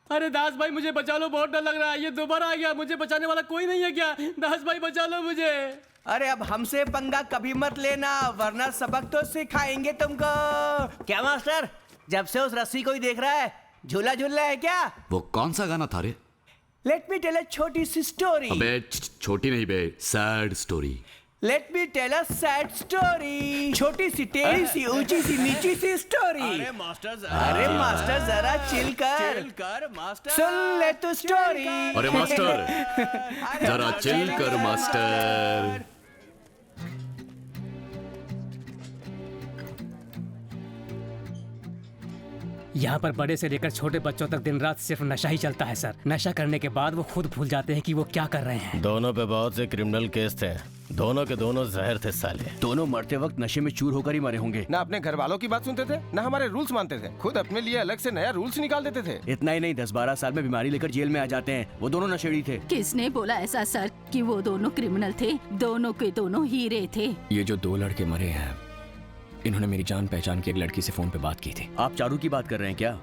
अरे दास भाई मुझे बचा लो, बहुत डर लग रहा है। ये दोबारा आ गया, मुझे बचाने वाला कोई नहीं है क्या? दास भाई बचा लो मुझे। अरे अब हमसे पंगा कभी मत लेना, वरना सबक तो सिखाएंगे तुमको। क्या मास्टर, जब से उस रस्सी को ही देख रहा है, झूला झूल रहा है क्या? वो कौन सा गाना था रे? लेट मी टेल अ छोटी सी स्टोरी। अबे छोटी नहीं बे, sad story. Let me tell a sad story. छोटी सी टेढ़ी सी ऊंची सी नीची सी स्टोरी। अरे मास्टर जरा चिल कर मास्टर, सुन ले तू स्टोरी। अरे मास्टर जरा चिल कर मास्टर। यहाँ पर बड़े से लेकर छोटे बच्चों तक दिन रात सिर्फ नशा ही चलता है सर। नशा करने के बाद वो खुद भूल जाते हैं कि वो क्या कर रहे हैं। दोनों पे बहुत से क्रिमिनल केस थे, दोनों के दोनों जहर थे साले। दोनों मरते वक्त नशे में चूर होकर ही मरे होंगे। ना अपने घर वालों की बात सुनते थे, ना हमारे रूल्स मानते थे, खुद अपने लिए अलग से नया रूल्स निकाल देते थे। इतना ही नहीं, 10-12 साल में बीमारी लेकर जेल में आ जाते हैं। वो दोनों नशेड़ी थे। किसने बोला ऐसा सर कि वो दोनों क्रिमिनल थे? दोनों के दोनों हीरे थे। ये जो 2 लड़के मरे हैं, इन्होंने मेरी जान पहचान की एक लड़की से फोन पे बात की थी। आप चारू की बात कर रहे हैं क्या?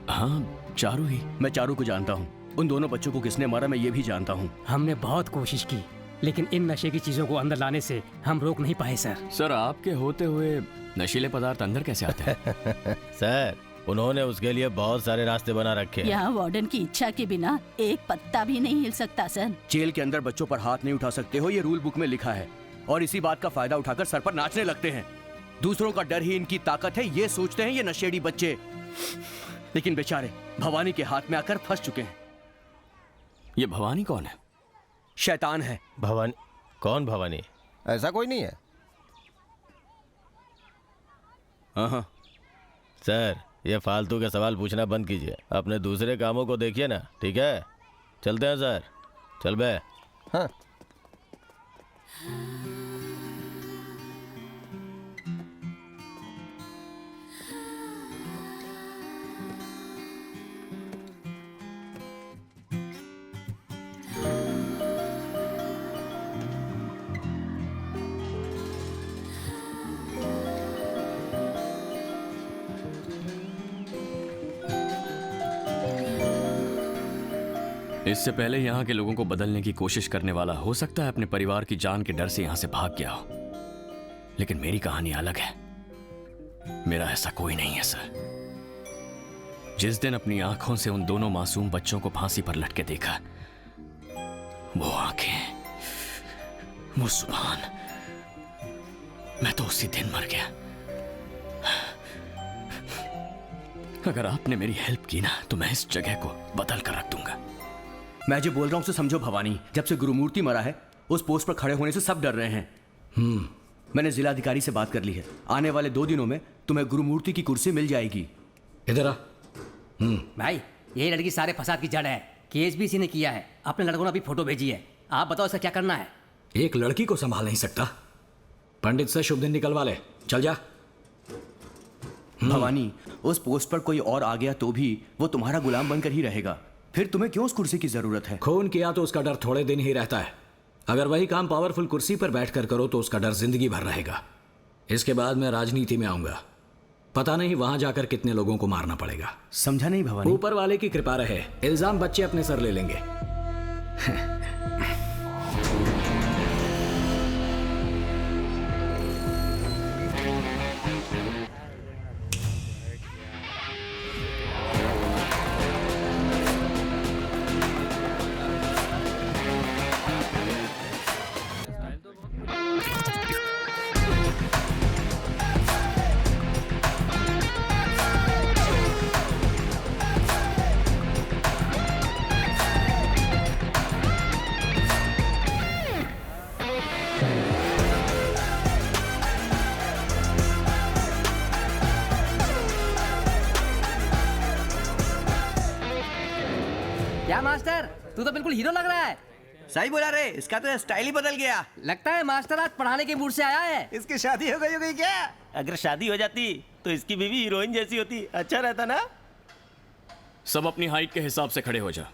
हाँ चारू ही। मैं चारू को जानता हूँ। उन दोनों बच्चों को किसने मारा मैं ये भी जानता हूँ। हमने बहुत कोशिश की, लेकिन इन नशे की चीजों को अंदर लाने से हम रोक नहीं पाए सर। सर आपके होते हुए नशीले पदार्थ अंदर कैसे आते हैं? सर उन्होंने उसके लिए बहुत सारे रास्ते बना रखे हैं। यहाँ वार्डन की इच्छा के बिना एक पत्ता भी नहीं हिल सकता सर। जेल के अंदर बच्चों पर हाथ नहीं उठा सकते हो, ये रूल बुक में लिखा है। और इसी बात का फायदा उठाकर सर पर नाचने लगते हैं। दूसरों का डर ही इनकी ताकत है, ये सोचते हैं ये नशेड़ी बच्चे। लेकिन बेचारे भवानी के हाथ में आकर फंस चुके हैं। ये भवानी कौन है? शैतान है। भवानी? कौन भवानी? ऐसा कोई नहीं है। हाँ सर ये फालतू के सवाल पूछना बंद कीजिए, अपने दूसरे कामों को देखिए ना। ठीक है चलते हैं सर, चल बे। हाँ इससे पहले यहाँ के लोगों को बदलने की कोशिश करने वाला हो सकता है अपने परिवार की जान के डर से यहाँ से भाग गया हो, लेकिन मेरी कहानी अलग है। मेरा ऐसा कोई नहीं है सर। जिस दिन अपनी आंखों से उन दोनों मासूम बच्चों को फांसी पर लटके देखा, वो आंखें, वो जुबान, मैं तो उसी दिन मर गया। अगर आपने मेरी हेल्प की ना तो मैं इस जगह को बदल कर रख दूंगा। मैं जो बोल रहा हूँ उसे समझो भवानी। जब से गुरुमूर्ति मरा है, उस पोस्ट पर खड़े होने से सब डर रहे हैं। मैंने जिलाधिकारी से बात कर ली है। आने वाले 2 दिनों में तुम्हें गुरुमूर्ति की कुर्सी मिल जाएगी। इधर आ। भाई यही लड़की सारे फसाद की जड़ है। केस भी इसी ने किया है। अपने लड़कों ने अभी फोटो भेजी है। आप बताओ इसका क्या करना है? एक लड़की को संभाल नहीं सकता? पंडित से शुभ दिन निकलवा ले, चल जा। भवानी उस पोस्ट पर कोई और आ गया तो भी वो तुम्हारा गुलाम बनकर ही रहेगा। फिर तुम्हें क्यों उस कुर्सी की जरूरत है? खून किया तो उसका डर थोड़े दिन ही रहता है। अगर वही काम पावरफुल कुर्सी पर बैठकर करो तो उसका डर जिंदगी भर रहेगा। इसके बाद मैं राजनीति में आऊंगा। पता नहीं वहां जाकर कितने लोगों को मारना पड़ेगा। समझा नहीं भवानी? ऊपर वाले की कृपा रहे, इल्जाम बच्चे अपने सर ले लेंगे। क्या मास्टर, तू तो बिल्कुल हीरो लग रहा है। सही बोला रे, इसका तो स्टाइल ही बदल गया। लगता है मास्टर आज पढ़ाने के मूड से आया है। इसकी शादी हो गई क्या? अगर शादी हो जाती तो इसकी बीवी हीरोइन जैसी होती, अच्छा रहता ना। सब अपनी हाइट के हिसाब से खड़े हो जा।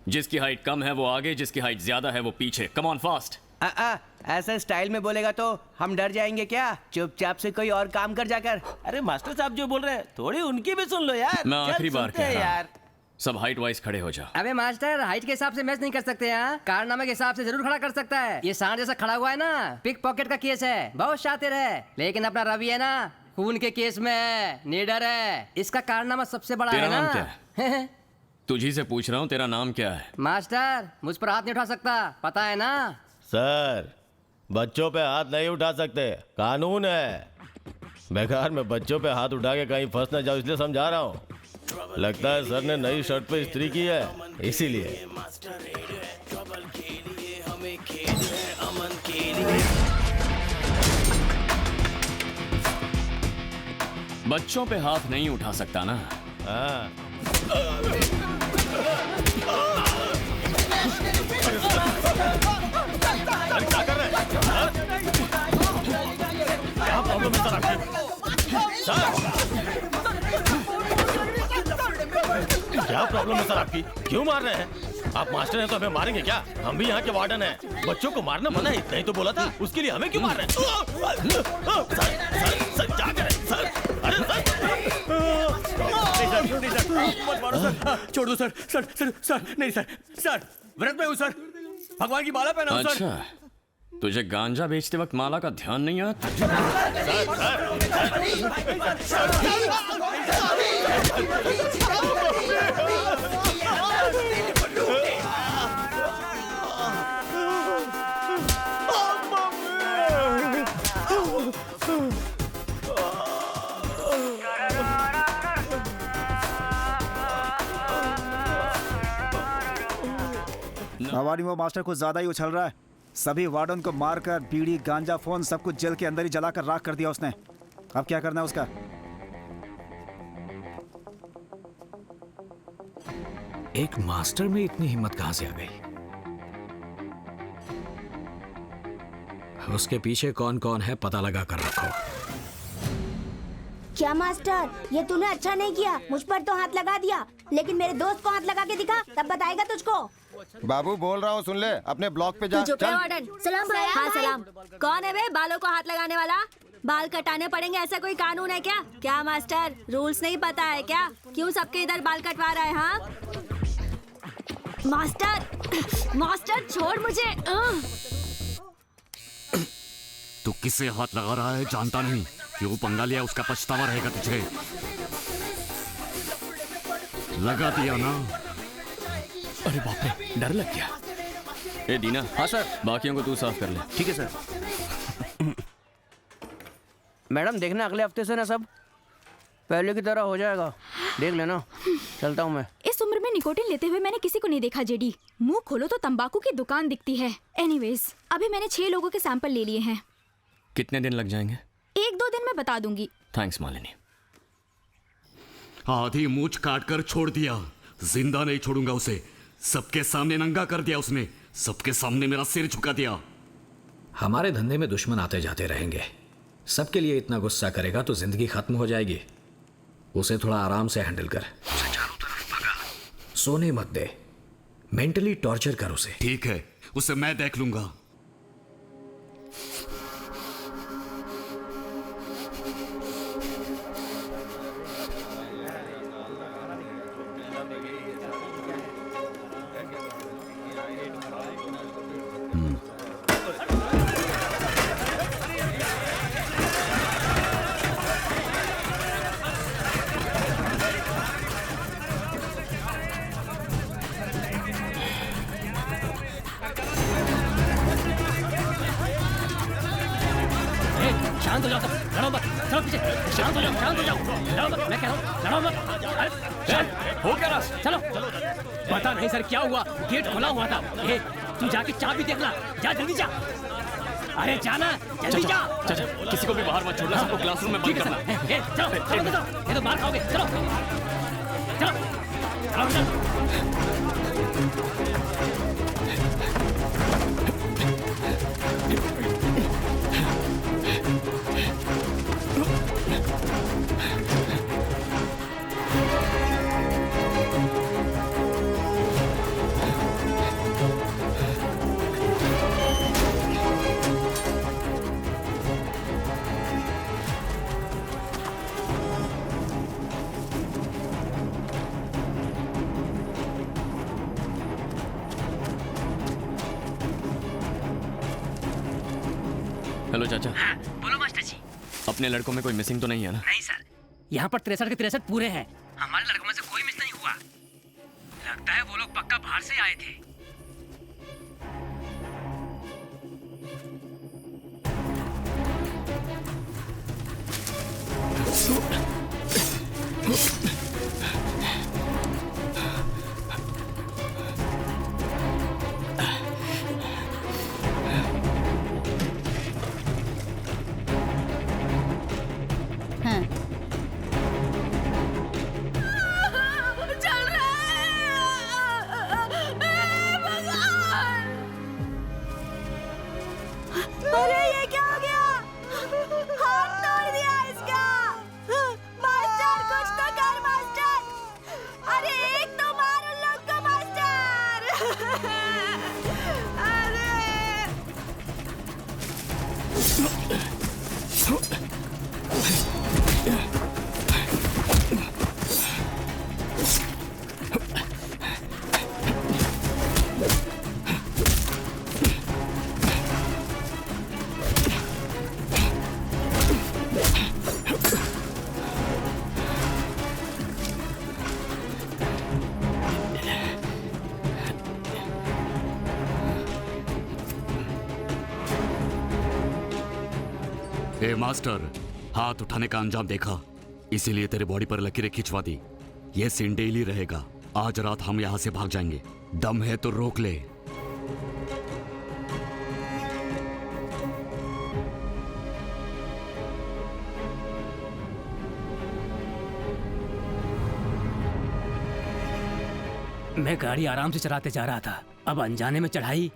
जिसकी हाइट कम है वो आगे, जिसकी हाइट ज्यादा है वो पीछे। Come on fast. ऐसा स्टाइल में बोलेगा तो हम डर जाएंगे क्या? चुपचाप से कोई और काम कर जाकर। अरे मास्टर साहब जो बोल रहे हैं थोड़ी उनकी भी सुन लो यार। मैं आखिरी बार कह रहा हूं। यार सब हाइट वाइज खड़े हो जाओ। अबे मास्टर, हाइट के हिसाब से मैच नहीं कर सकते हैं। कारनामे के हिसाब से जरूर खड़ा कर सकता है। ये सांड जैसा खड़ा हुआ है ना, पिक पॉकेट का केस है, बहुत शातिर है। लेकिन अपना रवि है ना, खून के केस में है, निडर है। इसका कारनामा सबसे बड़ा तेरा है ना। नाम क्या है? तुझी से पूछ रहा हूँ, तेरा नाम क्या है? मास्टर, मुझ पर हाथ नहीं उठा सकता, पता है ना। सर, बच्चों पे हाथ नहीं उठा सकते, कानून है। बेकार में बच्चों पे हाथ उठा के कहीं फंस न जाओ, इसलिए समझा रहा हूँ। लगता है सर ने नई शर्ट पे इस्त्री की है, इसीलिए। बच्चों पे हाथ नहीं उठा सकता ना? हाँ। अरे क्या कर रहे हैं? क्या प्रॉब्लम है सर आपकी? क्या प्रॉब्लम है सर आपकी? क्यों मार रहे हैं? आप मास्टर हैं तो हमें मारेंगे क्या? हम भी यहाँ के वार्डन हैं। बच्चों को मारना मना है, नहीं तो बोला था। उसके लिए हमें क्यों मार रहे हैं? सर क्या करें सर? अरे मत मारो सर, छोड़ दो सर। सर नहीं सर, सर व्रत में हूँ सर, भगवान की माला पहना हूँ सर। अच्छा, तुझे गांजा बेचते वक्त माला का ध्यान नहीं आता? हमारी वो मास्टर कुछ ज्यादा ही उछल रहा है। सभी वार्डन को मारकर बीड़ी गांजा फोन सब कुछ जेल के अंदर ही जलाकर राख कर दिया उसने। अब क्या करना है उसका? एक मास्टर में इतनी हिम्मत कहां से आ गई? उसके पीछे कौन कौन है पता लगा कर रखो। क्या मास्टर, ये तूने अच्छा नहीं किया। मुझ पर तो हाथ लगा दिया, लेकिन मेरे दोस्त को हाथ लगा के दिखा, तब बताएगा तुझको। बाबू बोल रहा हूँ, सुन ले, अपने ब्लॉक पे जा। चल। सलाम भाई। हाँ सलाम। कौन है बे बालों को हाथ लगाने वाला? बाल कटाने पड़ेंगे ऐसा कोई कानून है क्या? क्या मास्टर, रूल्स नहीं पता है क्या? क्यों सबके इधर बाल कटवा रहा है? हाँ मास्टर, मास्टर छोड़ मुझे। तू किसे हाथ लगा रहा है जानता नहीं? क्यों पंगा लिया, उसका पछतावा रहेगा तुझे। लगा दिया ना? अरे बाप रे, डर लग गया। ए दीना। हाँ सर। बाकियों को तू साफ कर ले। ठीक है सर। मैडम देखना अगले हफ्ते से ना सब पहले की तरह हो जाएगा, देख लेना। चलता हूँ मैं। इस उम्र में निकोटिन लेते हुए मैंने किसी को नहीं देखा जेडी। मुंह खोलो तो तंबाकू की दुकान दिखती है। एनीवेज, अभी मैंने 6 लोगों के सैंपल ले लिए हैं। कितने दिन लग जाएंगे? 1-2 दिन में बता दूंगी। थैंक्स मालिनी। आधी मूंछ काट कर छोड़ दिया, जिंदा नहीं छोड़ूंगा उसे। सबके सामने नंगा कर दिया उसने, सबके सामने मेरा सिर झुका दिया। हमारे धंधे में दुश्मन आते जाते रहेंगे। सबके लिए इतना गुस्सा करेगा तो जिंदगी खत्म हो जाएगी। उसे थोड़ा आराम से हैंडल कर। सोने मत दे, मेंटली टॉर्चर कर उसे। ठीक है, उसे मैं देख लूंगा। शांत हो जाओ, लड़ो मत, चलो पीछे। शांत हो जाओ, लड़ो मत, मैं कह रहा हूँ लड़ो मत। हो क्या रहा? चलो। पता नहीं सर क्या हुआ, गेट खुला हुआ था। तू जाके चाबी देखना, जा जल्दी जा। अरे जाना, जल्दी जा। चाचा, किसी को भी बाहर मत छोड़ना, सबको क्लासरूम में बंद करना। चलो, ये तो बाहर खाओगे। चलो चलो चलो। चाचा। बोलो मास्टर जी। अपने लड़कों में कोई मिसिंग तो नहीं है ना? नहीं सर, यहाँ पर 63 के 63 पूरे हैं। हमारे लड़कों में से कोई मिस नहीं हुआ। लगता है वो लोग पक्का बाहर से आए थे। अरे ये क्या हो गया? हाथ तोड़ दिया इसका। मास्टर कुछ तो कर मास्टर। अरे एक तो मार उन लोग को मास्टर। अरे ए मास्टर, हाथ उठाने का अंजाम देखा, इसीलिए तेरे बॉडी पर लकीरें खिंचवा दी। ये सीन डेली रहेगा। आज रात हम यहाँ से भाग जाएंगे। दम है तो रोक ले। मैं गाड़ी आराम से चलाते जा रहा था, अब अनजाने में चढ़ाई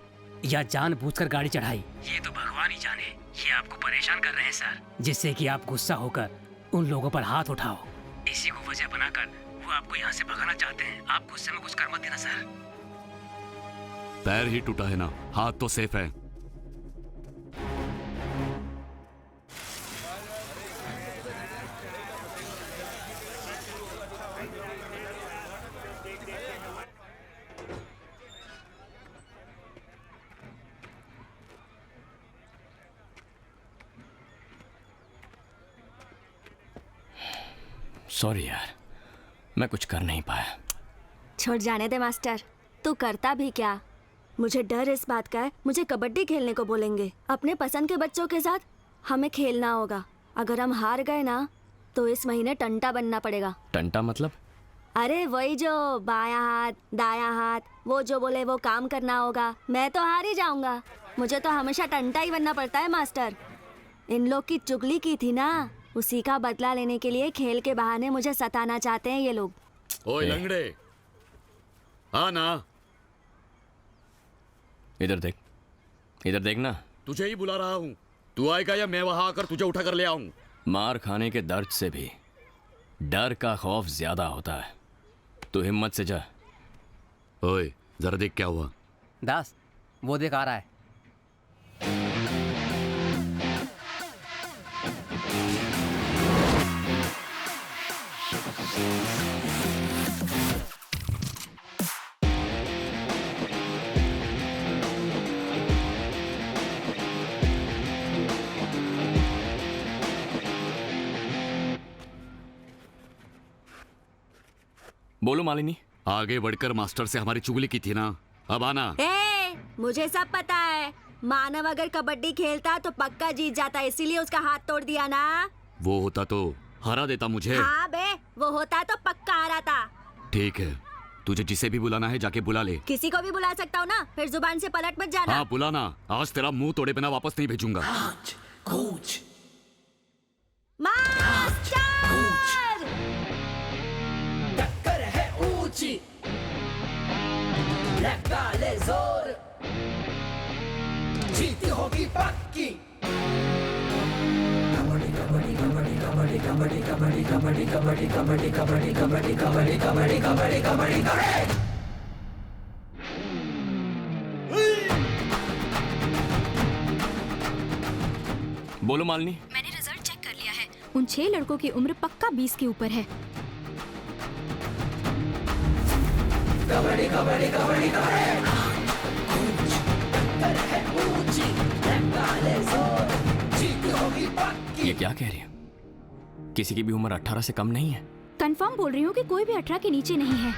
या जानबूझकर गाड़ी चढ़ाई, ये तो भगवान ही जाने। ये आपको परेशान कर रहे हैं सर, जिससे कि आप गुस्सा होकर उन लोगों पर हाथ उठाओ। इसी को वजह बनाकर वो आपको यहाँ से भगाना चाहते हैं। आप गुस्से में कुछ कर मत देना सर। पैर ही टूटा है ना, हाथ तो सेफ है। सॉरी यार, मैं कुछ कर नहीं पाया। छोड़ जाने दे मास्टर, तू करता भी क्या। मुझे डर इस बात का है, मुझे कबड्डी खेलने को बोलेंगे। अपने पसंद के बच्चों के साथ हमें खेलना होगा। अगर हम हार गए ना तो इस महीने टंटा बनना पड़ेगा। टंटा मतलब? अरे वही जो बायां हाथ दायां हाथ, वो जो बोले वो काम करना होगा। मैं तो हार ही जाऊंगा। मुझे तो हमेशा टंटा ही बनना पड़ता है मास्टर। इन लोग की चुगली की थी ना, उसी का बदला लेने के लिए खेल के बहाने मुझे सताना चाहते हैं ये लोग। ओए लंगड़े, आ ना। इधर देख, इधर देखना। तुझे ही बुला रहा हूँ। तू आएगा या मैं वहां आकर तुझे उठा कर ले आऊं? मार खाने के दर्द से भी डर का खौफ ज्यादा होता है। तू हिम्मत से जा। ओए जरा देख क्या हुआ। दास, वो देख आ रहा है। बोलो मालिनी। आगे बढ़कर मास्टर से हमारी चुगली की थी ना, अब आना। मुझे सब पता है। मानव अगर कबड्डी खेलता तो पक्का जीत जाता, इसीलिए उसका हाथ तोड़ दिया ना। वो होता तो हरा देता मुझे। हाँ बे, वो होता तो पक्का हराता। ठीक है, तुझे जिसे भी बुलाना है जाके बुला ले। किसी को भी बुला सकता हूँ ना, फिर जुबान से पलट मत जाना। हाँ बुलाना, आज तेरा मुंह तोड़े बिना वापस नहीं भेजूंगा। मास्टर! टक्कर है ऊंची, लगा ले जोर, जीती होगी पक्की। कबड्डी कबड्डी कबड्डी कबड्डी कबड्डी कबड्डी कबड्डी कबड्डी कबड्डी कबड्डी कबड्डी कबड्डी कबड्डी कबड्डी कबड्डी कबड्डी। बोलो मालिनी। मैंने रिजल्ट चेक कर लिया है। उन 6 लड़कों की उम्र पक्का 20 के ऊपर है। कबड्डी कबड्डी कबड्डी कबड्डी, टक्कर है ऊंची, लगा ले जोर, जीती ये क्या कह रही हो? किसी की भी उम्र 18 से कम नहीं है? कंफर्म बोल रही हूँ कि कोई भी 18 के नीचे नहीं है।